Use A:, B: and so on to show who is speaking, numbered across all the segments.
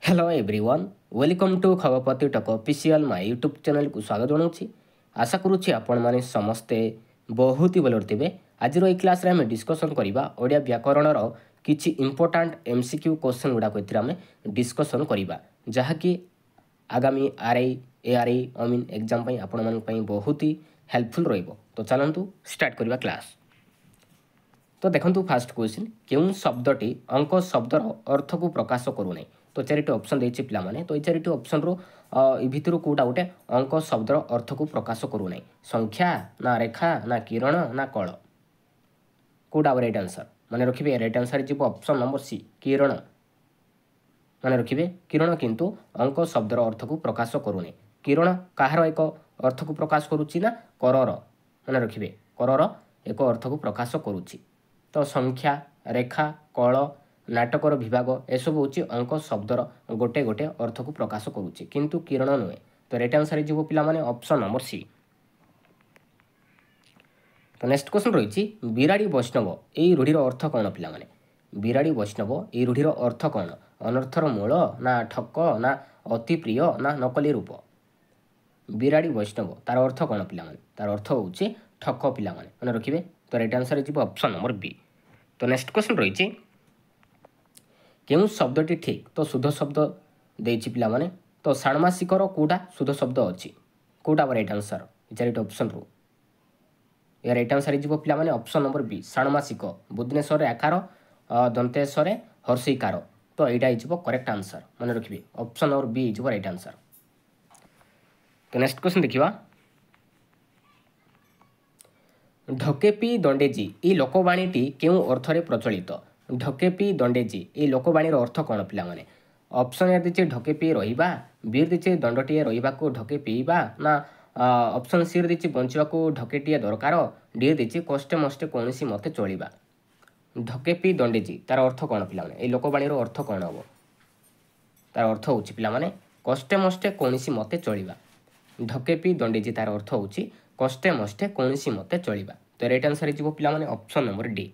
A: Hello everyone welcome to खबरपति टक official my YouTube channel को स्वागत जनाऊँगी। आशा करुच्ची आपण मैंने समस्ते बहुत ही भल थे। आज ये क्लास आम डिस्कसन करवा ओडिया व्याकरणर किसी इंपोर्टाट एमसीक्यू क्वेश्चन गुड़ाक आम डिस्कसन करवा जहाँकि आगामी आरआई एआरआई मीन एग्जाम आपण मान बहुत ही हेल्पफुल रहिबो। तो चलतु स्टार्ट करवा क्लास। तो देखो फास्ट क्वेश्चन क्यों शब्दटी अंक शब्दर अर्थ को प्रकाश करूना। तो चारिटी ऑप्शन देछि पिला माने। तो ये चारिटी ऑप्शन रो भितर कोटा गोटे अंक शब्दर अर्थ को प्रकाश करूना। संख्या ना रेखा ना किरण ना कल कोटा राइट आंसर माने रखिबे। राइट आंसर जी ऑप्शन नंबर सी किरण माने रखिबे। किरण किंतु अंक शब्दर अर्थ को प्रकाश करूना। किरण कहार एक अर्थ को प्रकाश करुच्ची ना करर माने रखिबे। करर एक अर्थ को प्रकाश करुच्ची। तो संख्या रेखा कल नाटकर विभाग एसबू हूँ अंक शब्दर गोटे गोटे अर्थ को प्रकाश करुच्ची किंतु किरण नुहे। तो राइट आंसर जीव पिला माने ऑप्शन नंबर सी। तो नेक्स्ट क्वेश्चन रही बिराड़ी वैष्णव यही रूढ़िर अर्थ कौन पिला माने। बिराड़ी वैष्णव यही रूढ़िर अर्थ कौन। अनर्थर मूल ना ठक ना अति प्रिय ना नकली रूप। बिराड़ी वैष्णव तार अर्थ कौन पिला माने। तार अर्थ हूँ ठक पिला माने मन रखिए। तो राइट आंसर जीव ऑप्शन नंबर बी। तो नेक्स्ट क्वेश्चन रही क्यों शब्दटी ठीक। तो शुद्ध शब्द देछि पिला माने। तो षाण्मासिकर कोटा शुद्ध शब्द अच्छी कोटा राइट आंसर चारिट ऑप्शन रू या राइट आंसर जीव पिला माने ऑप्शन नंबर बी षाण्मासिक बुधनेश्वर आकार दंतेश्वर हर्षिकार। तो यहाँ हो करेक्ट आंसर मन रखिए। ऑप्शन नंबर बी हो राइट आंसर। तो नेक्स्ट क्वेश्चन देखिए ढकेपी दंडेजी ये लोकवाणी क्यों अर्थरे प्रचलित। ढकेपी दंडेजी ये लोकवाणीर अर्थ कौन पिला माने। ऑप्शन ए दीचे ढकेपी रहिबा बी दीचे दंडटीए रहिबा को ढके पीवा ना ऑप्शन सी दीचे बंचवा को ढकेटीए दरकार डी दीचे कष्टे मष्टे कौनसी मते चलिबा। ढकेपी दंडेजी तार अर्थ कौन पिला माने। ये लोकवाणीर अर्थ कौन हम। तार अर्थ हूँ पिला माने कष्टे मष्टे कौनसी मते चलिबा। ढकेपी दंडेजी तार अर्थ हूँ कष्टे मष्टे कौनसी मते चलिबा। तो राइट आंसर जीव पिला माने ऑप्शन नंबर डी।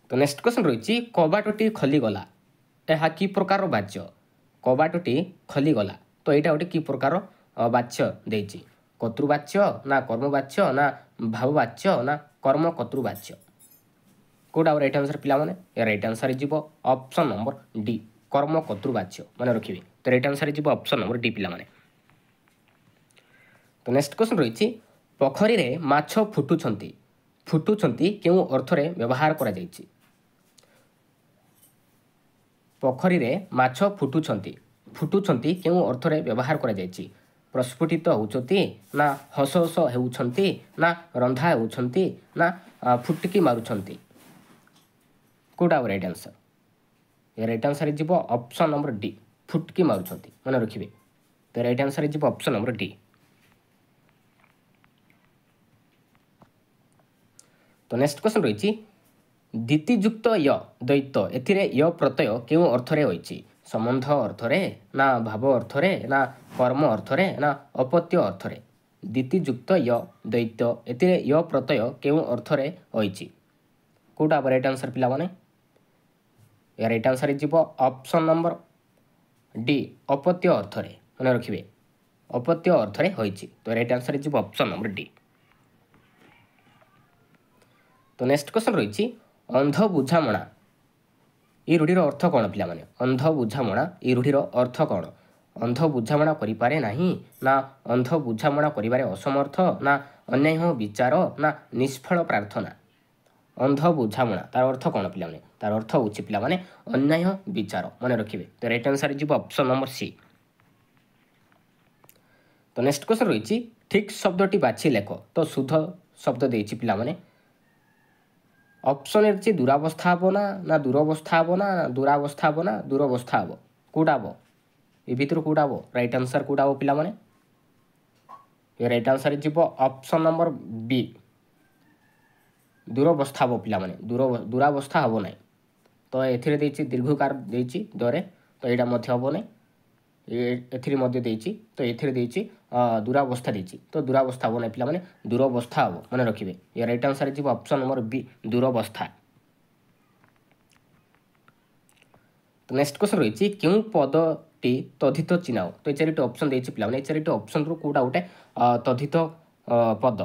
A: तो नेक्स्ट क्वेश्चन रही कबाटटी खलीगला यह कि प्रकार वाच्य। कबाटटी खलीगला तो यहाँ गोटे कि प्रकार वाच्य देछि। कर्तृवाच्य ना कर्मवाच्य ना भाववाच्य ना कर्म कर्तृवाच्य कोटा राइट आंसर पिला माने। या राइट आंसर जीव ऑप्शन नंबर डी कर्म कर्तृवाच्य मन रखिए। तो राइट आंसर जीव ऑप्शन नंबर डी पिला माने। तो नेक्स्ट क्वेश्चन रही पोखरी रे माछ फुटुछंती फुटुछंती क्यों अर्थरे व्यवहार करा जायछि। पोखरी रे माछ फुटुछंती फुटुछंती क्यों अर्थरे व्यवहार करा जायछि। प्रस्फुटित होउछंती ना हस हस हेउछंती ना रंधा हेउछंती ना फुटकी मारुछंती कोटा राइट आंसर। ये राइट आंसर जीव ऑप्शन नंबर डी फुटकी मारुछंती मन रखिए। तो राइट आंसर जीव ऑप्शन नंबर डी। तो नेक्स्ट क्वेश्चन रही दितियुक्त य द्वैत एथिरे य प्रत्यय क्यों अर्थरे होइछि। संबंध अर्थरे ना भाव अर्थरे ना कर्म अर्थरे ना अपत्य अर्थरे। दितियुक्त य द्वैत एथिरे य प्रत्यय क्यों अर्थरे होइछि कोटा राइट आंसर पिला माने। या राइट आंसर जीव ऑप्शन नंबर डी अपत्य अर्थरे मन रखिए। अपत्य अर्थरे होइछि। तो राइट आंसर जीव ऑप्शन नंबर डी। तो नेक्स्ट क्वेश्चन रही अंध बुझामणा ये रूढ़िर अर्थ कौन पिला माने। अंध बुझामणा ये रूढ़िर अर्थ कौन। अंध बुझामणा करिपारे नाही ना अंध बुझामणा करिबारे असमर्थ ना अन्याय विचार ना निष्फल प्रार्थना। अंध बुझामणा तार अर्थ कौन पिला माने। तार अर्थ हूँ पिला माने अन्याय विचार मन रखिए। तो राइट आंसर जीव ऑप्शन नंबर सी। तो नेक्स्ट क्वेश्चन रही ठीक शब्दटी बाछि लेख। तो शुद्ध शब्द देछि पिला माने। ऑप्शन ए दुरावस्था हम ना दुरवस्था हम ना दुरावस्था हम ना दुरवस्था हम कोटा हम ये भितर कोटा हम राइट आंसर कोटा हम पिला माने। ये राइट आंसर जीव ऑप्शन नंबर बी दुरवस्था हम पिला माने। दुरावस्था हम ना। तो एथिरे देछि दीर्घकार देछि दरे तो यहाँ मध्य हम ना एथिरे मध्य देछि। तो एथिरे देछि दुरावस्था देछि। तो दुरावस्था हम ना पिला माने दुरवस्था हम मन रखिए। या राइट आंसर जीव ऑप्शन नंबर बी दुरवस्था। तो नेक्स्ट क्वेश्चन रही क्यों पदटी तद्धित चिन्ह तो ये चारिटी ऑप्शन देछि पिला माने चारिटी ऑप्शन रु कोडा गोटे तद्धित पद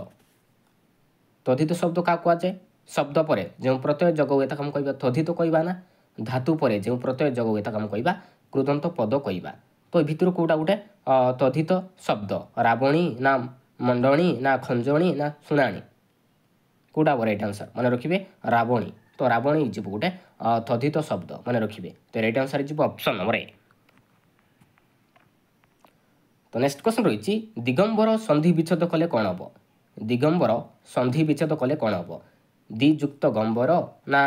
A: तद्धित शब्द क्या कहुए शब्द पर जो प्रत्यय जग हुए ताको हम कहबा तद्धित कहबा ना धातु पर जो प्रत्यय जग हुए ताको हम कहबा कृदंत पद कहबा तो भितर कोडा गोटे तद्धित शब्द रावणी ना मंडणी ना खंजणी ना शुणाणी कोडा राइट आंसर मन रखिए रावणी तो रावणी जीव गोटे तद्धित शब्द मन रखिए तो राइट आंसर जीव ऑप्शन नंबर ए तो नेक्स्ट क्वेश्चन रही दिगंबर संधि विच्छेद कले कौन हम दिगंबर संधि विच्छेद कले कौन हम दिजुक्त गंबर ना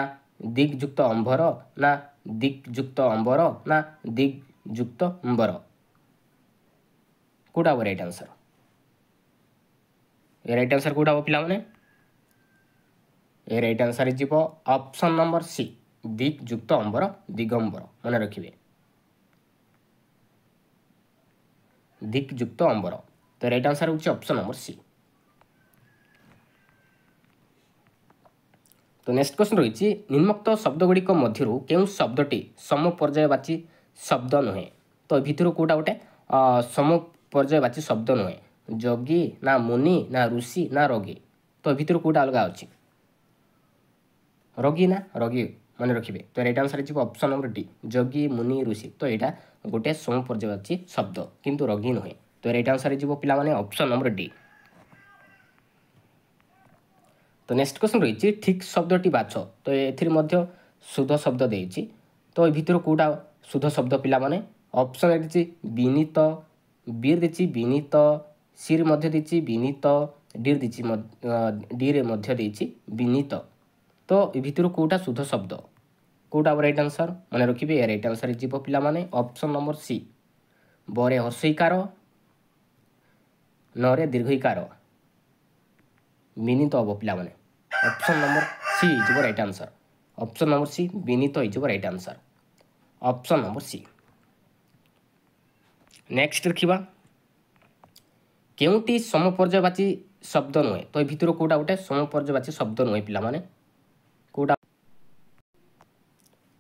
A: दिग्युक्त अंबर ना दिग्युक्त अंबर ना दिग्युक्त अंबर कोडा राइट आंसर ये राइट आंसर कोडा हम पिला माने ए राइट आंसर जीव ऑप्शन नंबर सी दिग्युक्त अंबर दिगंबर मन रखिए दिग्युक्त अंबर तो राइट आंसर होची ऑप्शन नंबर सी तो नेक्स्ट क्वेश्चन रही निम्नोक्त शब्द गुड़िक मध्य केउं शब्दटी समपर्यायवाची शब्द नुहे तो भितर कोटा गोटे समपर्यायवाची शब्द नुहे जोगी ना मुनि ना ऋषि ना रोगी तो भितर कोटा अलग अच्छी रोगी ना रोगी मन रखिए तो राइट आंसर जी ऑप्शन नंबर डी जोगी मुनि ऋषि तो यहाँ गोटे समपर्यायवाची शब्द किंतु रोगी नुहे तो राइट आंसर जी पिला माने ऑप्शन नंबर डी तो नेक्स्ट क्वेश्चन रही ठीक शब्दटी बाछ तो ए शुद्ध शब्द देछि तो ये भितर कोटा शुद्ध शब्द पिला माने ऑप्शन देछि विनीत बीर देछि विनीत सिर मध्य देछि विनीत डी देछि डी रे मध्य देछि विनीत तो ये भितर कोटा शुद्ध शब्द कोटा राइट आंसर मन रखिए राइट आंसर जीव पिला माने ऑप्शन नंबर सी बरे हर्षईकार नरे दीर्घईकार विनीत हम पिला माने ऑप्शन नंबर सी जीव right answer option number C विनीत हो right answer option number C next रखिबा केउटी समपर्यायवाची शब्द नुहे तो भितर कोटा गोटे समपर्यायवाची शब्द नुहे पिला माने कोटा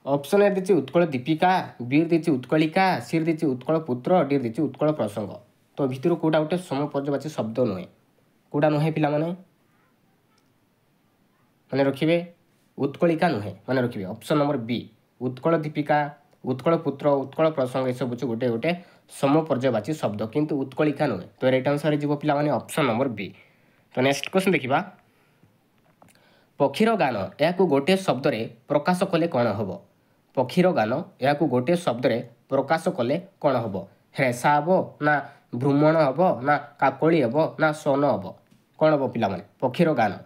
A: ऑप्शन ए देछि उत्कल दीपिका बीर देछि उत्कलिका सिर देछि उत्कल पुत्र डी देछि उत्कल प्रसंग तो भितर कोटा गोटे समपर्यायवाची शब्द नुहे कोटा नुहे पिला माने मन रखिए उत्कलिका नुहे मन रखिए option number B Utkal Dipika Utkal Putra Utkal प्रसंग ये सब गोटे गोटे समपर्यायवाची शब्द किंतु उत्कलिका नुहे तो राइट आंसर जीव पिला माने ऑप्शन नंबर बी तो नेक्स्ट क्वेश्चन देखिबा पक्षीर गान या गोटे शब्द रे प्रकाश कले कौन हम पक्षीर गान या गोटे शब्द रे प्रकाश कले कौन हम हेसा हम ना भ्रूमण हम ना काकली हम ना सन हम कौन हम पिला माने पक्षीर गान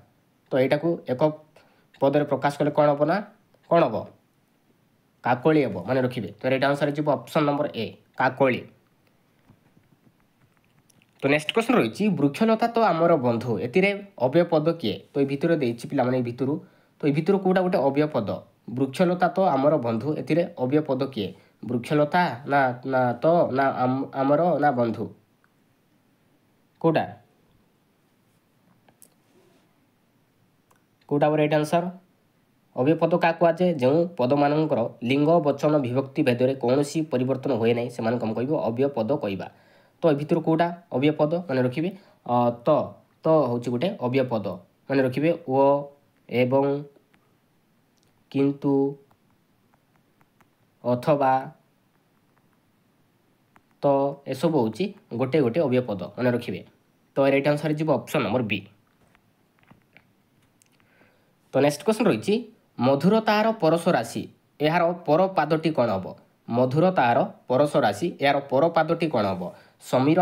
A: तो यहाँ को एक पदरे प्रकाश कले कौन हम ना कौन हम काकली हम मन रखिए तो राइट आंसर जीव ऑप्शन नंबर ए काकली तो नेक्स्ट क्वेश्चन रही वृक्षलता तो आमर बंधु एतिरे अव्यय पद किए तो ये भितर देछि पिला माने भितर तो ये भितर कोटा गोटे अव्यय पद वृक्षलता तो आमर बंधु एतिरे अव्यय पद किए वृक्षलता ना ना तो ना आमर ना बंधु कोटा कोटा राइट आंसर अव्यय पद क्या कहुए जो पद मानकर लिंग वचन विभक्ति भेदरे कौन परिवर्तन हुए ना से हम कह अव्यय पद कहवा तो ये भितर कोटा अव्यय पद मन रखिए तो हूँ गोटे अव्यय पद मन रखिए ओ एवं किंतु अथवा तो एसबू हूँ गोटे गोटे अव्यय पद मन रखिए तो राइट आंसर जीव ऑप्शन नंबर बी तो नेक्स्ट क्वेश्चन रही मधुरतार परश राशि यार पर पादटी कौन हम मधुरतार परश राशि यार पर पादटी कौन हम समीर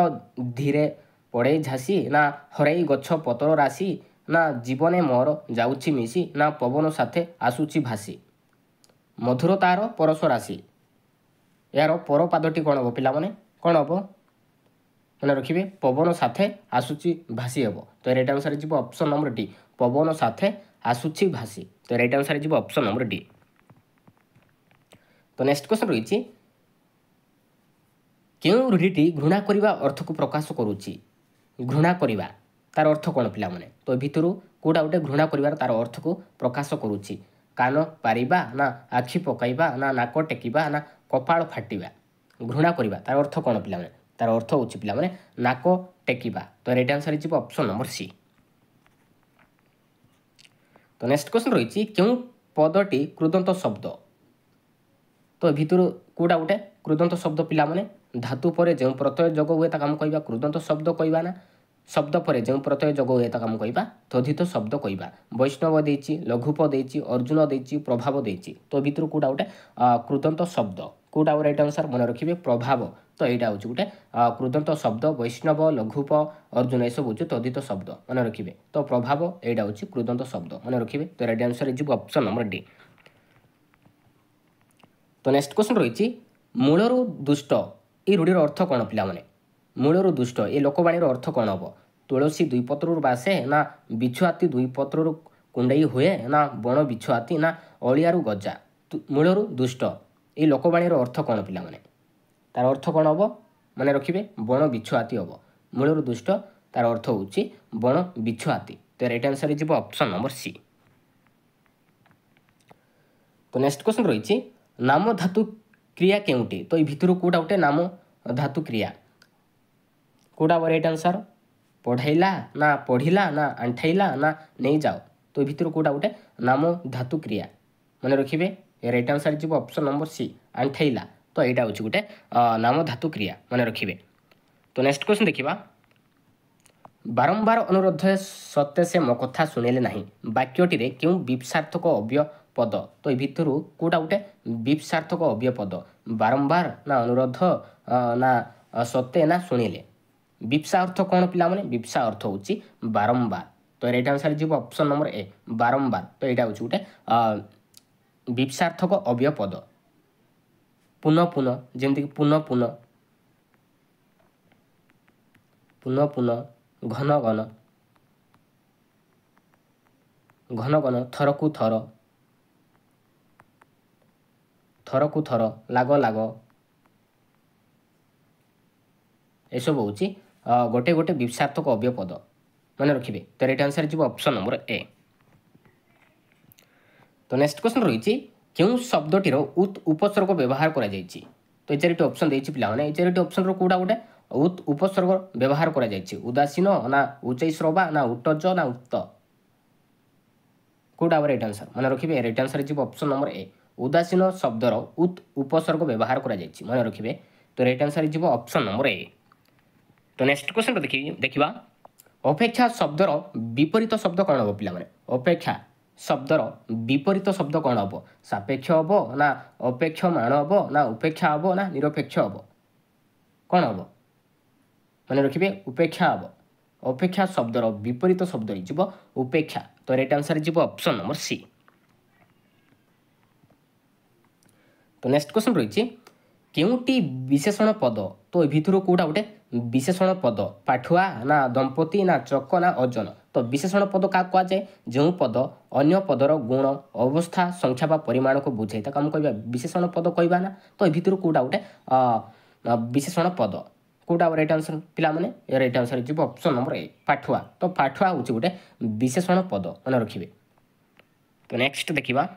A: धीरे पड़े झासी ना हरई गछ पतर राशि ना जीवने मोर जाउछि मिसी ना पवन साथे आसुछि भासी मधुरतार परश राशि यार पर पादटी कौन हम पिला माने कौन हम मन रखिए पवन साथे आसुछि भासी हम तो राइट आंसर जीव ऑप्शन नंबर डी पवन साथे आसुछि भासी तो राइट आंसर जीव ऑप्शन नंबर डी तो नेक्स्ट क्वेश्चन रही क्यों रूढ़ीटी घृणा करने अर्थ को प्रकाश करुच्ची घृणा करवा तार अर्थ कौन पिला माने तो भितर कोटा गोटे घृणा कर तार अर्थ को प्रकाश करुच्ची कान पारिबा ना आखि पकाइबा ना नाक टेकिबा ना कपाळ फाटिबा घृणा करवा तार अर्थ कौन पे तार अर्थ हूँ पे नाक टेकिबा तो राइट आंसर हो ऑप्शन नंबर सी। तो नेक्स्ट क्वेश्चन रही क्यों पदटी कृदंत शब्द तो भितर कौटा गोटे कृदंत शब्द पिलाने धातु पर जो प्रत्यय जोग हुए आम कह कृदंत शब्द कहवा ना शब्द पर जो प्रत्यय जोग हुए आम कह तद्धित शब्द कहवा वैष्णव देची लघुप देची अर्जुन देची प्रभाव देची तो भितर कौटा गोटे कृदंत शब्द कौटा राइट आंसर मन रखिए प्रभाव तो यहाँ हूँ गोटे कृदंत शब्द वैष्णव लघुप अर्जुन यह हूँ तद्धित शब्द मन रखिए तो प्रभाव यहाँ हूँ कृदंत शब्द मन रखिए तो राइट आंसर हो ऑप्शन नंबर डी। तो नेक्स्ट क्वेश्चन रही मूलरू दुष्ट ये रूढ़ीर अर्थ कौन पे मूलरू दुष्ट ये लोकवाणी अर्थ कौन हम तुलसी दुई पत्रु बासे ना बिछुआती दुई पत्रु कुंडई हुए ना बण बिछुआती ना अलियारू गजा मूलरू दुष्ट ये लोकवाणी अर्थ कौन पे तार अर्थ कौन हम मन रखिए बण बिछुआती हम मूलरू दुष्ट तार अर्थ हूँ बण बिछुआती तो राइट आंसर हो ऑप्शन नंबर सी। तो नेक्स्ट क्वेश्चन रही नाम धातु क्रिया केउटी तो ये भितर कौटा गोटे नाम धातु क्रिया कौटा राइट आंसर पढ़ाइला ना पढ़िला ना आंठाइला ना नहीं जाओ तो ये भितर कौटा गोटे नाम धातु क्रिया मन रखिए राइट आंसर हो ऑप्शन नंबर सी आंठाइला तो यहाँ हूँ गोटे नाम धातु क्रिया मन रखिए। तो नेक्स्ट क्वेश्चन देखा बारंबार अनुरोध सत्य से मो कथा शुणिले नहीं वाक्यटी क्यों विपसार्थक अव्यय पद तो ये भितर कौटा गोटे विपसार्थक अव्यय पद बारंबार ना अनुरोध ना सत्य ना शुणिले विपसा अर्थ कौन पे विपसा अर्थ हूँ बारंबार तो राइट आंसर हो ऑप्शन नंबर ए बारंबार तो यहाँ हूँ गोटे विपसार्थक अव्यय पद पुनः पुनः जमीक पुनः पुनः पुनः पुनः घन घन घन घन थर को थर थर को थर लाग लाग एसब हूँ गोटे गोटे विपसार्थक अव्यय पद मन रखिए तो राइट आंसर हो ऑप्शन नंबर ए। तो नेक्स्ट क्वेश्चन रही क्यों शब्दटीर उत उपसर्ग व्यवहार करा जायछि तो ये चारिटी ऑप्शन देछि पिलाने ये चारिटी ऑप्शन रो कोडा गोटे उत उपसर्ग व्यवहार करा जायछि उदासीन ना उच्चै श्रवा ना उट्टज ना उक्त कोडा राइट आंसर मन रखिए राइट आंसर हो ऑप्शन नंबर ए उदासीन शब्दर उत उपसर्ग व्यवहार करा जायछि मन रखिए तो राइट आंसर हो ऑप्शन नंबर ए। तो नेक्स्ट क्वेश्चन देखिबा अपेक्षा शब्दर विपरीत शब्द कौन हम पिला अपेक्षा शब्दर विपरीत शब्द कौन हम सापेक्ष हम ना अपेक्षमाण हम ना उपेक्षा हम ना निरपेक्ष हम कौन हम मन रखिए उपेक्षा हम अपेक्षा शब्दर विपरीत शब्द हो उपेक्षा तो राइट आंसर हो ऑप्शन नंबर सी। तो नेक्स्ट क्वेश्चन रही केउटी विशेषण पद तो भितर कौटा गोटे विशेषण पद पाठुआ ना दंपति ना चक ना अजन तो विशेषण पद क्या कहुए जो पद अन्य पदर गुण अवस्था संख्या बा परिमाण को बुझे आम कह विशेषण पद कहवा ना तो भितर कौटा गोटे विशेषण पद कौटा राइट आंसर पिला माने राइट आंसर हो ऑप्शन नंबर ए पाठुआ तो पाठुआ हूँ गोटे विशेषण पद मन रखिए। तो नेक्स्ट देखा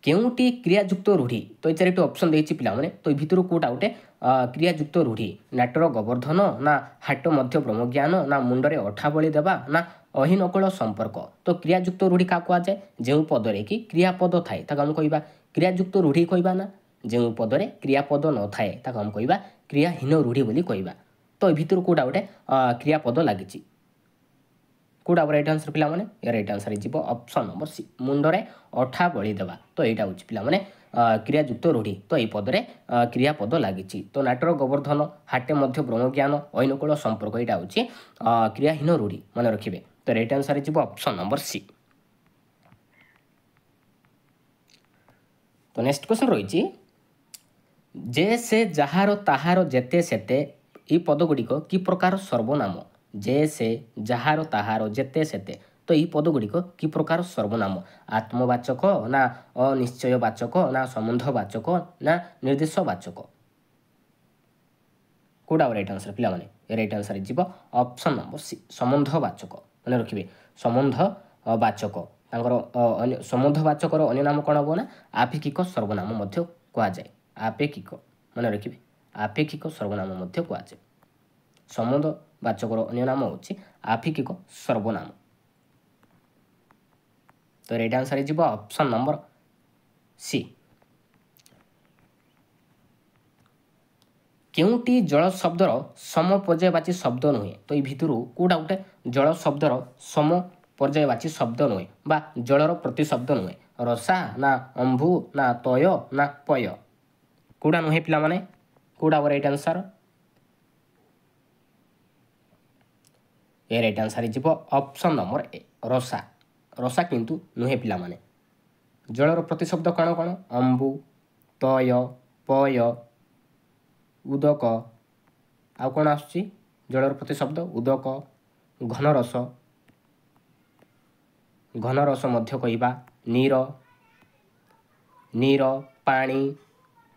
A: केउटी क्रियायुक्त रूढ़ी तो ये चारिटी ऑप्शन देछि पिलाने तो भितर कौटा गोटे क्रियायुक्त रूढ़ी नाटर गोवर्धन ना हाट मध्य ब्रह्मज्ञान ना मुंडरे अठा बलि देवा ना अहिनकल संपर्क तो क्रियायुक्त रूढ़ी क्या कहुए जो पदरे कि क्रियापद थाए आम कह क्रियायुक्त रूढ़ी कहवा ना जो पदरे क्रियापद न थाए आम कह क्रियाहीन रूढ़ी बोली कहवा तो भितर कौटा गोटे क्रियापद लगी कौटा राइट आंसर पिलाने राइट आंसर हो ऑप्शन नंबर सी मुंडरे अठा बलि देवा तो यहाँ हूँ पिलाने क्रियायुक्त रूढ़ी तो यही पदरे क्रियापद लगी तो नाटर गोवर्धन हाटे मध्य ब्रह्मज्ञान अहिनकूल संपर्क यहाँ हूँ क्रियाहीन रूढ़ी मन रखिए तो राइट आंसर हो ऑप्शन नंबर सी। तो नेक्स्ट क्वेश्चन रही जे से जहार ताहार जेते सेते ये पदगुड़िक कि प्रकार सर्वनाम जे से जहार ताहार जेते सेते तो ये पदगुड़िक कि प्रकार सर्वनाम आत्मवाचक ना अनिश्चयवाचक ना संबंधवाचक ना निर्देशवाचक कौटा राइट आंसर पिलाने राइट आंसर हो ऑप्शन नंबर सी संबंधवाचक मन रखिए संबंधवाचक संबंधवाचक अन्य नाम कौन हम ना आभिकिक सर्वनाम କୁହାଯାଏ। ଆପେକ୍ଷିକ ମନେ ରଖିବେ, ଆପେକ୍ଷିକ ସର୍ବନାମ ମଧ୍ୟ କୁହାଯାଏ। ସମ୍ବନ୍ଧବାଚକର ଅନ୍ୟ ନାମ ହେଉଛି ଆପେକ୍ଷିକ ସର୍ବନାମ। ତ ରାଇଟ୍ ଆନ୍ସର ହେଇଯିବ ଅପସନ୍ ନମ୍ବର ସି। କେଉଁଟି ଜଳ ଶବ୍ଦର ସମପର୍ଯ୍ୟାୟବାଚୀ ଶବ୍ଦ ନୁହେଁ? ତ ଏଇ ଭିତରୁ କେଉଁଟା ଗୋଟେ ଜଳ ଶବ୍ଦର ସମପର୍ଯ୍ୟାୟବାଚୀ ଶବ୍ଦ ନୁହେଁ ବା ଜଳର ପ୍ରତିଶବ୍ଦ ନୁହେଁ? ରସା ନା ଅମ୍ଭୁ ନା ତୟ ନା ପୟ? କେଉଁଟା ନୁହେଁ ପିଲାମାନେ? କେଉଁଟା ହବ ରାଇଟ୍ ଆନ୍ସର? ଏ ରାଇଟ୍ ଆନ୍ସର ହେଇଯିବ ଅପସନ୍ ନମ୍ବର ଏ, ରସା। ରସା କିନ୍ତୁ ନୁହେଁ ପିଲାମାନେ। ଜଳର ପ୍ରତିଶବ୍ଦ କ'ଣ କ'ଣ? ଅମ୍ବୁ, ତୟ, ପୟ, ଉଦକ। ଆଉ କ'ଣ ଆସୁଛି ଜଳର ପ୍ରତିଶବ୍ଦ? ଉଦକ, ଘନରସ, ଘନରସ ମଧ୍ୟ କହିବା, ନୀର, ନୀର, ପାଣି,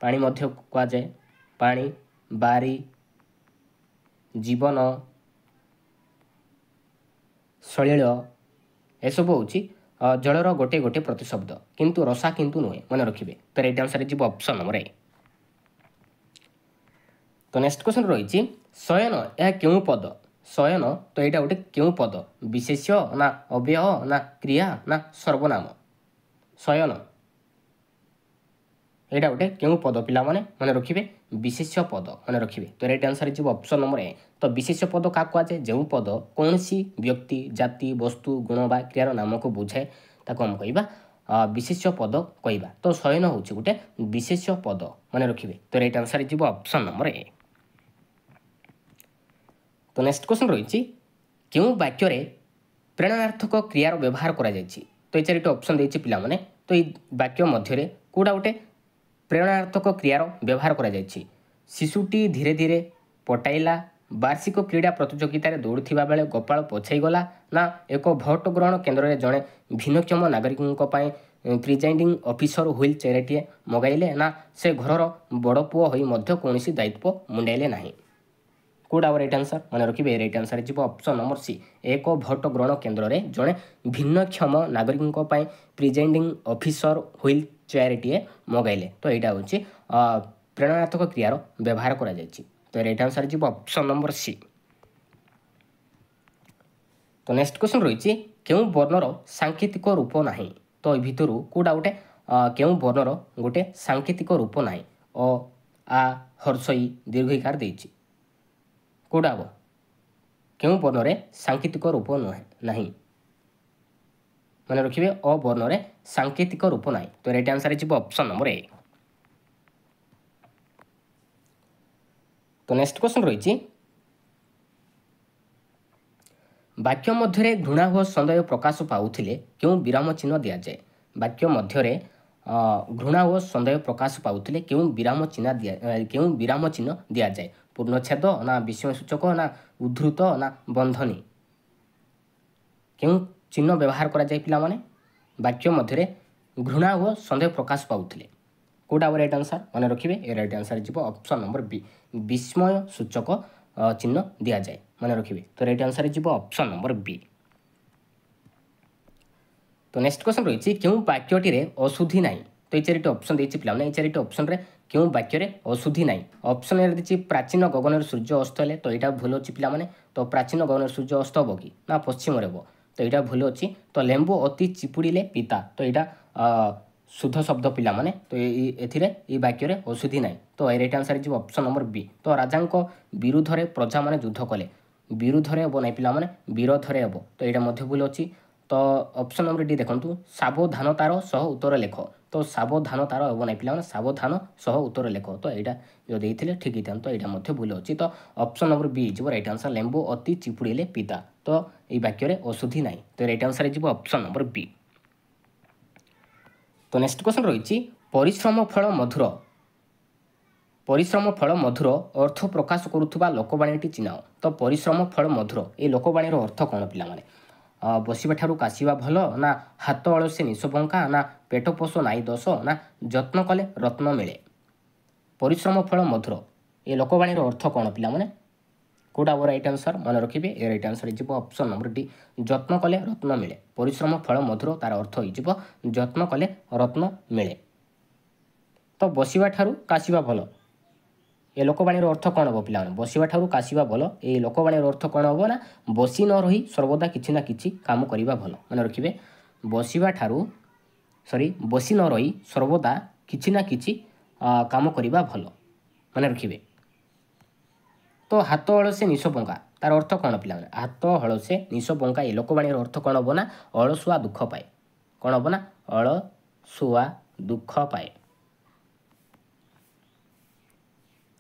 A: ପାଣି ମଧ୍ୟ କୁହାଯାଏ, ପାଣି, ବାରି, ଜୀବନ, ସଳିଳ। ଏସବୁ ହେଉଛି ଜଳର ଗୋଟିଏ ଗୋଟିଏ ପ୍ରତିଶବ୍ଦ, କିନ୍ତୁ ରସା କିନ୍ତୁ ନୁହେଁ, ମନେ ରଖିବେ। ତ ରାଇଟ୍ ଆନ୍ସର ଯିବ ଅପସନ୍ ନମ୍ବର ଏ। ତ ନେକ୍ସଟ କ୍ୱେଶ୍ଚନ୍ ରହିଛି ଶୟନ ଏହା କେଉଁ ପଦ? ଶୟନ ତ ଏଇଟା ଗୋଟେ କେଉଁ ପଦ? ବିଶେଷ୍ୟ ନା ଅବ୍ୟୟ ନା କ୍ରିୟା ନା ସର୍ବନାମ? ଶୟନ ଏଇଟା ଗୋଟେ କେଉଁ ପଦ ପିଲାମାନେ? ମନେ ରଖିବେ, ବିଶେଷ୍ୟ ପଦ ମନେ ରଖିବେ। ତ ରାଇଟ୍ ଆନ୍ସର ଯିବ ଅପସନ୍ ନମ୍ବର ଏ। ତ ବିଶେଷ୍ୟ ପଦ କାହାକୁ କୁହାଯାଏ? ଯେଉଁ ପଦ କୌଣସି ବ୍ୟକ୍ତି, ଜାତି, ବସ୍ତୁ, ଗୁଣ ବା କ୍ରିୟାର ନାମକୁ ବୁଝାଏ ତାକୁ ଆମେ କହିବା ବିଶେଷ୍ୟ ପଦ କହିବା। ତ ଶୟନ ହେଉଛି ଗୋଟେ ବିଶେଷ୍ୟ ପଦ ମନେ ରଖିବେ। ତ ରାଇଟ୍ ଆନ୍ସର ଯିବ ଅପସନ୍ ନମ୍ବର ଏ। ତ ନେକ୍ସଟ କ୍ୱେଶ୍ଚନ୍ ରହିଛି କେଉଁ ବାକ୍ୟରେ ପ୍ରେରଣାର୍ଥକ କ୍ରିୟାର ବ୍ୟବହାର କରାଯାଇଛି? ତ ଏ ଚାରିଟି ଅପସନ୍ ଦେଇଛି ପିଲାମାନେ। ତ ଏଇ ବାକ୍ୟ ମଧ୍ୟରେ କେଉଁଟା ଗୋଟେ ପ୍ରେରଣାର୍ଥକ କ୍ରିୟାର ବ୍ୟବହାର କରାଯାଇଛି? ଶିଶୁଟି ଧୀରେ ଧୀରେ ପଟାଇଲା, ବାର୍ଷିକ କ୍ରୀଡ଼ା ପ୍ରତିଯୋଗିତାରେ ଦୌଡ଼ୁଥିବା ବେଳେ ଗୋପାଳ ପଛାଇ ଗଲା, ନା ଏକ ଭୋଟ ଗ୍ରହଣ କେନ୍ଦ୍ରରେ ଜଣେ ଭିନ୍ନକ୍ଷମ ନାଗରିକଙ୍କ ପାଇଁ ପ୍ରିଜାଇଡିଂ ଅଫିସର ହୁଇଲ୍ ଚେୟାରଟିଏ ମଗାଇଲେ, ନା ସେ ଘରର ବଡ଼ ପୁଅ ହୋଇ ମଧ୍ୟ କୌଣସି ଦାୟିତ୍ୱ ମୁଣ୍ଡାଇଲେ ନାହିଁ? କେଉଁଟା ରାଇଟ୍ ଆନ୍ସର? ମନେ ରଖିବେ, ରାଇଟ୍ ଆନ୍ସର ଯିବ ଅପସନ୍ ନମ୍ବର ସି। ଏକ ଭୋଟ ଗ୍ରହଣ କେନ୍ଦ୍ରରେ ଜଣେ ଭିନ୍ନକ୍ଷମ ନାଗରିକଙ୍କ ପାଇଁ ପ୍ରିଜାଇଡିଂ ଅଫିସର ହୁଇଲ୍ ଚେୟାରଟିଏ ମଗାଇଲେ। ତ ଏଇଟା ହେଉଛି ପ୍ରେରଣାତ୍ମକ କ୍ରିୟାର ବ୍ୟବହାର କରାଯାଇଛି। ତ ରାଇଟ୍ ଆନ୍ସର ଯିବ ଅପସନ୍ ନମ୍ବର ସି। ତ ନେକ୍ସଟ କ୍ୱେଶ୍ଚନ୍ ରହିଛି କେଉଁ ବର୍ଣ୍ଣର ସାଙ୍କେତିକ ରୂପ ନାହିଁ? ତ ଏ ଭିତରୁ କେଉଁଟା ଗୋଟେ କେଉଁ ବର୍ଣ୍ଣର ଗୋଟେ ସାଙ୍କେତିକ ରୂପ ନାହିଁ? ଅ, ଆ, ହର୍ଷଇ, ଦୀର୍ଘଇକାର ଦେଇଛି। କେଉଁଟା ହେବ? କେଉଁ ବର୍ଣ୍ଣରେ ସାଙ୍କେତିକ ରୂପ ନାହିଁ? ମନେ ରଖିବେ, ଅ ବର୍ଣ୍ଣରେ ସାଙ୍କେତିକ ରୂପ ନାହିଁ। ତ ରାଇଟ୍ ଆନ୍ସର ଯିବ ଅପସନ୍ ନମ୍ବର ଏ। ତ ନେକ୍ସଟ କ୍ୱେଶ୍ଚନ୍ ରହିଛି ବାକ୍ୟ ମଧ୍ୟରେ ଘୃଣା ଓ ସନ୍ଦେହ ପ୍ରକାଶ ପାଉଥିଲେ କେଉଁ ବିରାମ ଚିହ୍ନ ଦିଆଯାଏ? ବାକ୍ୟ ମଧ୍ୟରେ ଘୃଣା ଓ ସନ୍ଦେହ ପ୍ରକାଶ ପାଉଥିଲେ କେଉଁ ବିରାମ ଚିହ୍ନ ଦିଆଯାଏ? ପୂର୍ଣ୍ଣଚ୍ଛେଦ ନା ବିସ୍ମୟସୂଚକ ନା ଉଦ୍ଧୃତ ନା ବନ୍ଧନୀ? କେଉଁ ଚିହ୍ନ ବ୍ୟବହାର କରାଯାଏ ପିଲାମାନେ? ବାକ୍ୟ ମଧ୍ୟରେ ଘୃଣା ଓ ସନ୍ଦେହ ପ୍ରକାଶ ପାଉଥିଲେ। କେଉଁଟା ହେବ ରାଇଟ୍ ଆନ୍ସର? ମନେ ରଖିବେ, ଏ ରାଇଟ୍ ଆନ୍ସର ଯିବ ଅପସନ୍ ନମ୍ବର ବି, ବିସ୍ମୟ ସୂଚକ ଚିହ୍ନ ଦିଆଯାଏ। ମନେ ରଖିବେ। ତ ରାଇଟ୍ ଆନ୍ସର ଯିବ ଅପସନ୍ ନମ୍ବର ବି। ତ ନେକ୍ସଟ କ୍ୱେଶ୍ଚନ୍ ରହିଛି କେଉଁ ବାକ୍ୟଟିରେ ଅଶୁଦ୍ଧି ନାହିଁ? ତ এই ଚାରିଟି ଅପସନ୍ ଦେଇଛି ପିଲାମାନେ। এই ଚାରିଟି ଅପସନ୍ରେ କେଉଁ ବାକ୍ୟରେ ଅଶୁଦ୍ଧି ନାହିଁ? ଅପସନ୍ ଏରେ ଦେଇଛି ପ୍ରାଚୀନ ଗଗନରେ ସୂର୍ଯ୍ୟ ଅସ୍ତ ହେଲେ। ତ ଏଇଟା ଭୁଲ ଅଛି ପିଲାମାନେ। ତ ପ୍ରାଚୀନ ଗଗନରେ ସୂର୍ଯ୍ୟ ଅସ୍ତ ହେବ କି ନା ପଶ୍ଚିମରେ ହେବ? ତ ଏଇଟା ଭୁଲ ଅଛି। ତ ଲେମ୍ବୁ ଅତି ଚିପୁଡ଼ିଲେ ପିତା, ତ ଏଇଟା ଶୁଦ୍ଧ ଶବ୍ଦ ପିଲାମାନେ। ତ ଏଥିରେ এই ବାକ୍ୟରେ ଅଶୁଦ୍ଧି ନାହିଁ। ତ ଏ ରାଇଟ୍ ଆନ୍ସର ଯିବ ଅପସନ୍ ନମ୍ବର ବି। ତ ରାଜାଙ୍କ ବିରୁଦ୍ଧରେ ପ୍ରଜାମାନେ ଯୁଦ୍ଧ କଲେ। ବିରୁଦ୍ଧରେ ହେବ ନାହିଁ ପିଲାମାନେ, ବିରୋଧରେ ହେବ। ତ ଏଇଟା ମଧ୍ୟ ଭୁଲ ଅଛି। ତ ଅପସନ୍ ନମ୍ବର ଡି ଦେଖନ୍ତୁ, ସାବଧାନତାର ସହ ଉତ୍ତର ଲେଖ। ତ ସାବଧାନତାର ହେବ ନାହିଁ ପିଲାମାନେ, ସାବଧାନ ସହ ଉତ୍ତର ଲେଖ। ତ ଏଇଟା ଯଦି ଦେଇଥିଲେ ଠିକ୍ ହେଇଥାନ୍ତା। ତ ଏଇଟା ମଧ୍ୟ ଭୁଲ ଅଛି। ତ ଅପସନ୍ ନମ୍ବର ବି ଯିବ ରାଇଟ୍ ଆନ୍ସର, ଲେମ୍ବୁ ଅତି ଚିପୁଡ଼ିଲେ ପିତା। ତ এই ବାକ୍ୟରେ ଅଶୁଦ୍ଧି ନାହିଁ। ତ ରାଇଟ୍ ଆନ୍ସର ଯିବ ଅପସନ୍ ନମ୍ବର ବି। ତ ନେକ୍ସଟ କ୍ୱେଶ୍ଚନ୍ ରହିଛି ପରିଶ୍ରମ ଫଳ ମଧୁର। ପରିଶ୍ରମ ଫଳ ମଧୁର ଅର୍ଥ ପ୍ରକାଶ କରୁଥିବା ଲୋକବାଣୀଟି ଚିହ୍ନାଅ। ତ ପରିଶ୍ରମ ଫଳ ମଧୁର এই ଲୋକବାଣୀର ଅର୍ଥ କ'ଣ ପିଲାମାନେ? ବସିବା ଠାରୁ କାଶିବା ଭଲ, ନା ହାତ ଅଳସେ ନିଶ ବଙ୍କା, ନା ପେଟ ପୋଷ ନାଇ ଦୋଷ, ନା ଯତ୍ନ କଲେ ରତ୍ନ ମିଳେ? ପରିଶ୍ରମ ଫଳ ମଧୁର এই ଲୋକବାଣୀର ଅର୍ଥ କ'ଣ ପିଲାମାନେ? କେଉଁଟା ହେବ ରାଇଟ୍ ଆନ୍ସର? ମନେ ରଖିବେ, ଏ ରାଇଟ୍ ଆନ୍ସର ହେଇଯିବ ଅପସନ୍ ନମ୍ବର ଡି, ଯତ୍ନ କଲେ ରତ୍ନ ମିଳେ। ପରିଶ୍ରମ ଫଳ ମଧୁର ତାର ଅର୍ଥ ହେଇଯିବ ଯତ୍ନ କଲେ ରତ୍ନ ମିଳେ। तो बसिबा ठारू काशिबा भल ए लोकवाणी अर्थ कौन हम पे बसिबा ठारू काशिबा भल ये लोकवाणी अर्थ कौन हम ना बसी न रही सर्वदा किछि ना किछि काम करवा भल मन रखिए बसिबा ठारू सॉरी बसी न रही सर्वदा किछि ना किछि काम करवा भल मन रखिए तो हाथ अलसे निश पंका तार अर्थ कौन पे हाथ हलसे निश पंका ये लोकवाणी अर्थ कौन हम ना अलसुआ दुख पाए कौन हम ना अलसुआ दुख पाए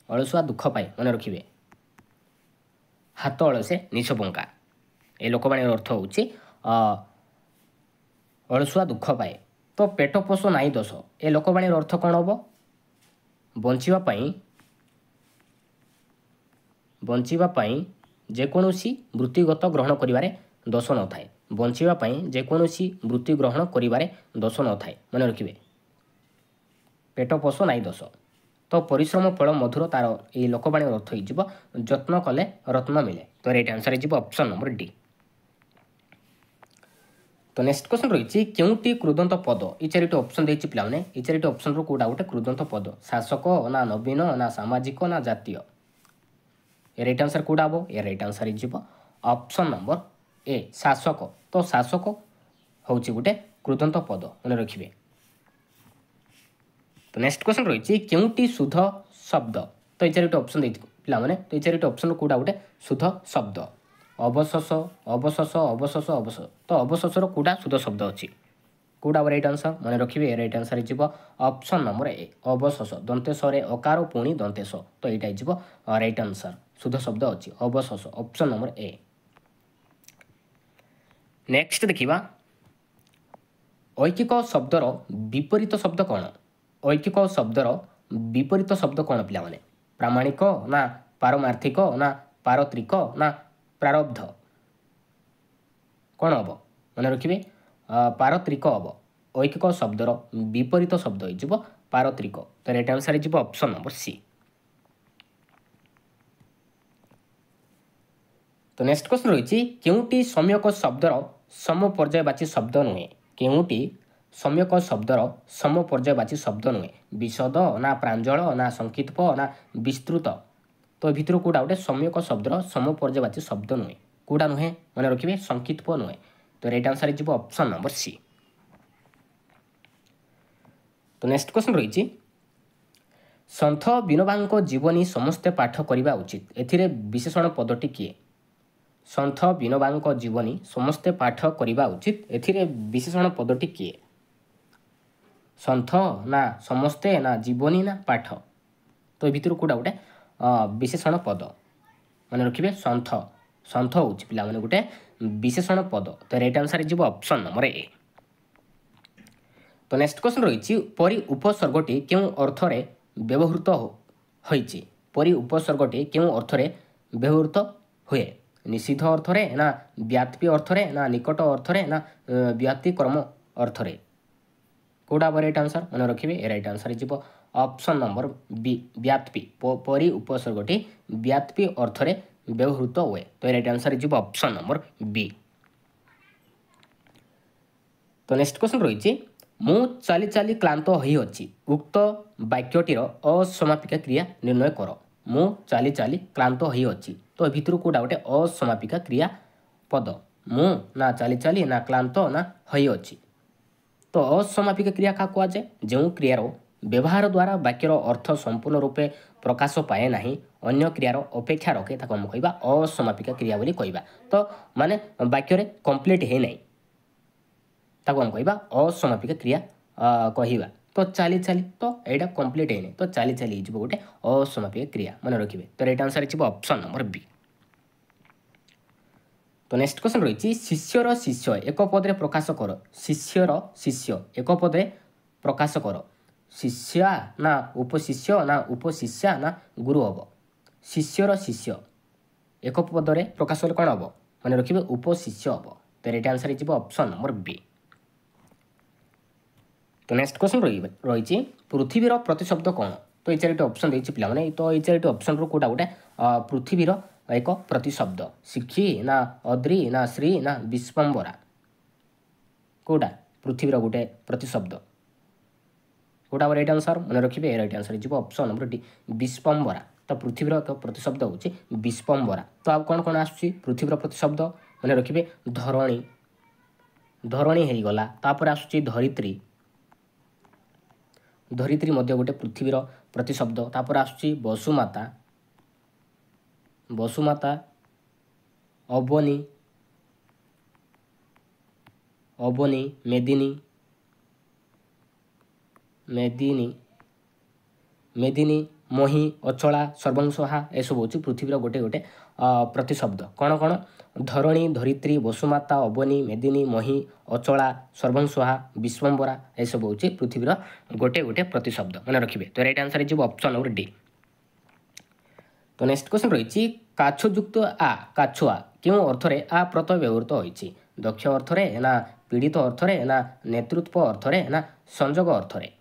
A: अलसुआ दुख पाए मन रखिए हाथ अलसे निश पंका ये लोकवाणी अर्थ होची अलसुआ दुख पाए तो पेट पोष नाई दोष ए लोकवाणी अर्थ कौन हम बंचिबा जेकोसी वृत्तिगत ग्रहण करिवारे दोष न थाए बंचिबा जेकोसी वृत्ति ग्रहण करिवारे दोष न थाए मन रखिए पेट पोष नाई दोष तो परिश्रम फल मधुर तार ये लोकवाणी अर्थ हो जत्न कले रत्न मिले तो राइट आंसर हो ऑप्शन नंबर डी। तो नेक्स्ट क्वेश्चन रही केउटी कृदंत पद ये चारिटी ऑप्शन देछि पिलाने ये चारिटी ऑप्शन रो कोडा गोटे कृदंत पद शासक ना नवीन ना सामाजिक ना जातीय ये राइट आंसर कोडा हम ये राइट आंसर हो ऑप्शन नंबर ए शासक तो शासक हूँ गोटे कृदंत पद मन रखिए। तो नेक्स्ट क्वेश्चन रही केउटी शुद्ध शब्द तो ये चारिटी ऑप्शन दे पिलाने तो ये चारिटी ऑप्शन कोडा गोटे शुद्ध शब्द अवशेष अवशेष अवशेष अवशेष तो अवशेषर कोडा शुद्ध शब्द अच्छी कोडा राइट आंसर मन रखिए राइट आंसर हो ऑप्शन नंबर ए अवशेष दंतेश अकार पुणी दंतेश तो यहाँ हो राइट आंसर शुद्ध शब्द अच्छी अवशेष ऑप्शन नंबर ए। नेक्स्ट देखिबा ऐकिक शब्दर विपरीत शब्द कौन ऐकिक शब्दर विपरीत शब्द कौन पिलाने प्रामाणिक ना पारमार्थिक ना पारत्रिक ना प्रारब्ध कौन हम मन रखिए पारत्रिक हम ऐकिक शब्दर विपरीत शब्द हो पारत्रिक तो राइट आंसर हो ऑप्शन नंबर सी। तो नेक्स्ट क्वेश्चन रही केउटी सम्यक शब्दर समपर्यायवाची शब्द नुहे केउटी सम्यक शब्दर समपर्यायवाची शब्द नुहे विशद ना प्रांजल ना संक्षिप्त ना विस्तृत तो भितर कोडा गोटे सम्यक शब्दर समपर्यायवाची शब्द नुहे कोडा नुहे मन रखिए संक्षिप्त नुहे तो राइट आंसर हो ऑप्शन नंबर सी। तो नेक्स्ट क्वेश्चन रही सन्थ विनोबा जीवनी समस्ते पाठ करने उचित एथिरे विशेषण पदटी किए सन्थ विनोबा जीवनी समस्ते पाठ करने उचित एथिरे विशेषण पदटी किए सन्थ ना समस्ते ना जीवनी ना पाठ तो भितर कोडा गोटे विशेषण पद मन रखिए सन्थ सन्थ हूँ पिला माने गोटे विशेषण पद तो राइट आंसर हो ऑप्शन नंबर ए। तो नेक्स्ट क्वेश्चन रही परि उपसर्गटी क्यों अर्थरे व्यवहृत होइछि परि उपसर्गटी क्यों अर्थरे व्यवहृत हुए निषिद्ध अर्थरे ना व्याप्ति अर्थरे ना निकट अर्थरे ना व्यतिक्रम अर्थरे कोडा राइट आंसर मन रखिए राइट आंसर हो ऑप्शन नंबर बी व्याप्ति परि उपसर्गटी व्याप्ति अर्थरे व्यवहृत हुए तो राइट आंसर हो ऑप्शन नंबर बी। तो नेक्स्ट क्वेश्चन रही मु चाली चाली क्लांत होई अछि उक्त वाक्यटीर असमापिका क्रिया निर्णय कर मु चाली चाली क्लांत होई अछि तो भितर कोडा गोटे असमापिका क्रिया पद मु ना चाली चाली ना क्लांत ना होई अछि तो असमापिका क्रिया क्या कहुए जो क्रियार व्यवहार द्वारा वाक्यर अर्थ संपूर्ण रूपे प्रकाश पाए ना अन्य क्रियार अपेक्षा रखे ताको हम कहबा असमापिका क्रिया बोली कहबा तो माने वाक्य कंप्लीट है नहीं ताको हम कहबा असमापिका क्रिया कहबा तो चाली चाली तो यहाँ कंप्लीट है नहीं तो चाली चाली गोटे असमापिका क्रिया मन रखिए तो राइट आंसर हो ऑप्शन नंबर बी। तो नेक्स्ट क्वेश्चन रही शिष्यर शिष्य एक पदरे प्रकाश कर शिष्यर शिष्य एक पदरे प्रकाश कर शिष्या ना उपशिष्य ना उपशिष्या ना गुरु हम शिष्यर शिष्य एक पदरे प्रकाश कले कौन हम मन रखिए उपशिष्य हम तो राइट आंसर हो ऑप्शन नंबर बी। तो नेक्स्ट क्वेश्चन रही पृथ्वीर प्रतिशब्द कौन तो ये चारिटी ऑप्शन देछि पिला माने तो ये चारिटी ऑप्शन रो कोडा गोटे पृथ्वीर एक प्रतिशब्द शिखी ना अद्री ना श्री ना विश्वम्बरा कोडा पृथ्वीर गोटे प्रतिशब्द कौटा राइट आंसर मन रखिए राइट आंसर जी ऑप्शन नंबर डी विश्वम्बरा। तो पृथ्वीर एक प्रतिशब्द होची विश्वम्बरा। तो आप कौन कौन आसुची पृथ्वीर प्रतिशब्द मन रखिए धरणी धरणी हो गला तापर आसुची धरित्री धरित्री मध्य गोटे पृथ्वीर प्रतिशब्द तापर आसुची वसुमाता वसुमाता अवनी अवनी मेदिनी मेदिनी मेदिनी मही अचला सर्वंसहा यह सब हूँ पृथ्वीर गोटे गोटे प्रतिशब्द कौन कौन धरणी धरित्री वसुमाता अवनी मेदिनी मही अचला सर्वंसहा विश्वम्बरा यह सब हूँ पृथ्वीर गोटे गोटे प्रतिशब्द मन रखिए। तो राइट आंसर हो ऑप्शन नंबर डी। तो नेक्स्ट क्वेश्चन रही काछुयुक्त आ काछुआ क्यों अर्थरे आ प्रत्यय व्यवहृत होइछि दक्ष अर्थरे ना पीड़ित अर्थरे ना नेतृत्व अर्थरे ना संजोग अर्थरे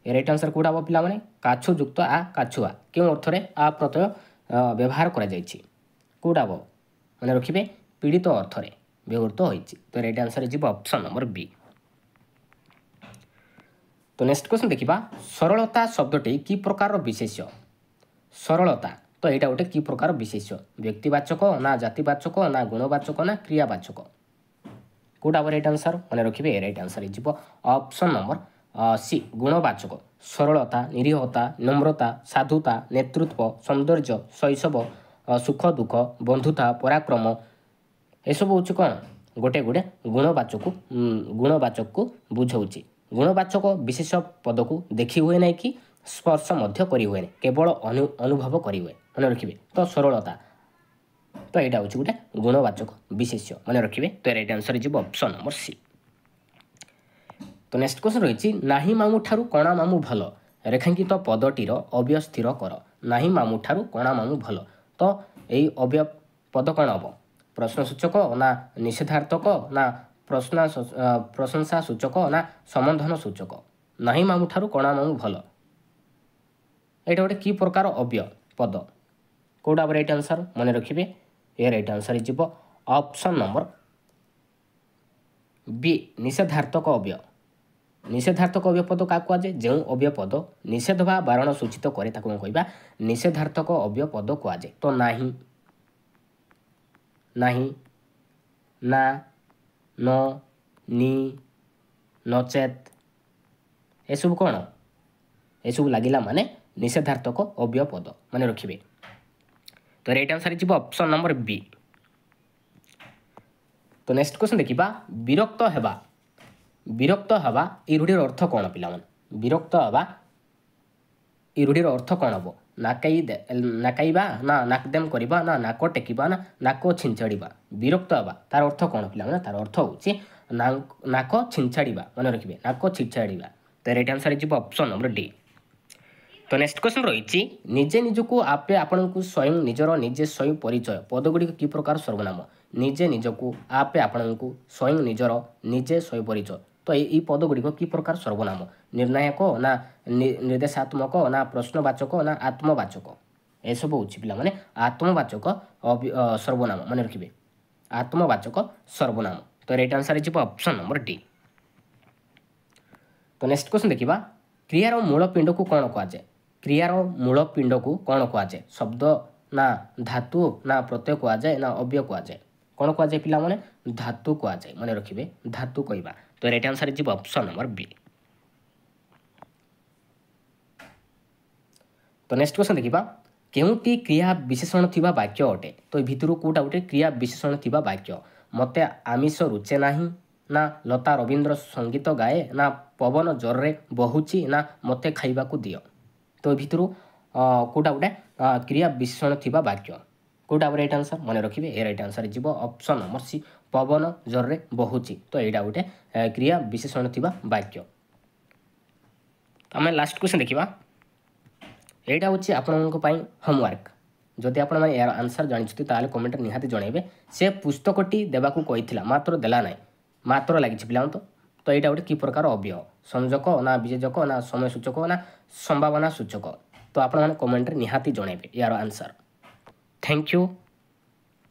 A: राइट आंसर कौटा हम पिला काछुयुक्त आ काछुआ क्यों अर्थरे आ प्रत्यय व्यवहार करा जाइछि कौटा हम मन रखिए पीड़ित अर्थरे व्यवहृत होइछि। तो राइट आंसर हो ऑप्शन नंबर बी। तो नेक्स्ट क्वेश्चन देखिबा सरलता शब्दटी की प्रकार विशेष्य सरलता तो यहाँ गोटे कि प्रकार विशेष्य व्यक्तिवाचक ना जातिवाचक ना गुणवाचक ना क्रियावाचक कौटा राइट आंसर मन रखिए राइट आंसर हो ऑप्शन नंबर सी गुणवाचक सरलता निरीहता नम्रता साधुता नेतृत्व सौंदर्य शैशव सुख दुख बंधुता पराक्रम एसब हूँ कौन गोटे गोटे गुणवाचक को बुझाऊँगी गुणवाचक विशेष पद को देखी हुए ना कि स्पर्श मध्य करी हुए केवल अनुभव करी हुए मन रखिए। तो सरलता तो यहाँ हूँ गोटे गुणवाचक विशेष्य मन रखिए। तो राइट आंसर हो ऑप्शन नंबर सी। तो नेक्स्ट क्वेश्चन रही नाही मामू ठारू कणा मामू भल रेखांकित पदटीर अव्यय स्थिर कर नाही मामू ठारू कणा मामू भल तो यही अव्यय पद कौन हम प्रश्नसूचक ना निषेधार्थक ना प्रशंसा सूचक ना संबंधन सूचक नाही मामू ठारू कणा मामू भल यहाँ गोटे कि प्रकार अव्यय पद कौटा राइट आंसर मन रखिए ये राइट आंसर हो ऑप्शन नंबर बी निषेधार्थक अव्यय निषेधार्थक अव्यय पद क्या कहुए जो अव्यय पद निषेध बा बारण सूचित करे ताको कहबा निषेधार्थक अव्यय पद कहुए। तो नाही नाही ना न नी नचेत एसबू कौन एसबू लगिला माने निषेधार्थक अव्यय पद मन रखिए। तो राइट आंसर हो ऑप्शन नंबर बी। तो नेक्स्ट क्वेश्चन देखिबा विरक्त हेबा विरक्त हवा ये रूढ़िर अर्थ कौन पिला विरक्त हवा ये रूढ़िर अर्थ कौन हम नाकाइबा ना नाकदेम करवा ना नाक टेकिबा ना नाक छिंचाड़ा विरक्त हवा तार अर्थ कौन पिला तार अर्थ हूँ नाक छिंचाड़ा मन रखिए नाक छिंचाड़ा। तो राइट आंसर हो ऑप्शन नंबर डी। तो नेक्स्ट क्वेश्चन रही निजे निजक आपे आपण को स्वयं निजर निजे स्वयं परिचय पदगुड़िक कि प्रकार सर्वनाम निजे निजक आपे आपण को स्वयं निजर निजे स्वयं परिचय तो ये पदगुड़िक कि प्रकार सर्वनाम निर्णायक ना निर्देशात्मक ना प्रश्नवाचक ना आत्मवाचक यह सब हूँ पे आत्मवाचक सर्वनाम मन रखिए आत्मवाचक सर्वनाम। तो राइट आंसर हो ऑप्शन नंबर डी। तो नेक्स्ट क्वेश्चन देखिबा क्रियार मूल पिंड को कौन कहुए क्रियार मूल पिंड को कौन कहुए शब्द ना धातु ना प्रत्यय कहुए ना अव्यय कहुए कौन कहुए पिला माने धातु कहुए मन रखिए धातु कहवा। तो राइट आंसर हो ऑप्शन नंबर बी। तो नेक्स्ट क्वेश्चन देखिबा केउटी क्रिया विशेषण थिबा वाक्य अटे तो भितरु कोटा गोटे क्रिया विशेषण थिबा वाक्य मते आमिष रुचे नाही ना लता रवींद्र संगीत गाए ना पवन जर्रे बहुची ना मते खाइबा को दियो तो भितरु कोटा गोटे क्रिया विशेषण थिबा वाक्य कौटा राइट आंसर मन रखिए ए राइट आंसर हो ऑप्शन नंबर सी पवन जर्रे बहुची। तो यहाँ गोटे क्रिया विशेषण थिबा वाक्य। आम लास्ट क्वेश्चन देखिबा यहाँ हूँ आपण होमवर्क जदि आपण यार आंसर जानी ताले कमेंट निहाती जनइबे से पुस्तकटी देवाकू कही मात्र देला ना मात्र लगी पिला तो यहाँ गोटे कि प्रकार अव्यय संयोजक ना वियोजक ना समय सूचक ना संभावना सूचक तो आपण कमेंट निहाती जनइबे यार आंसर। Thank you.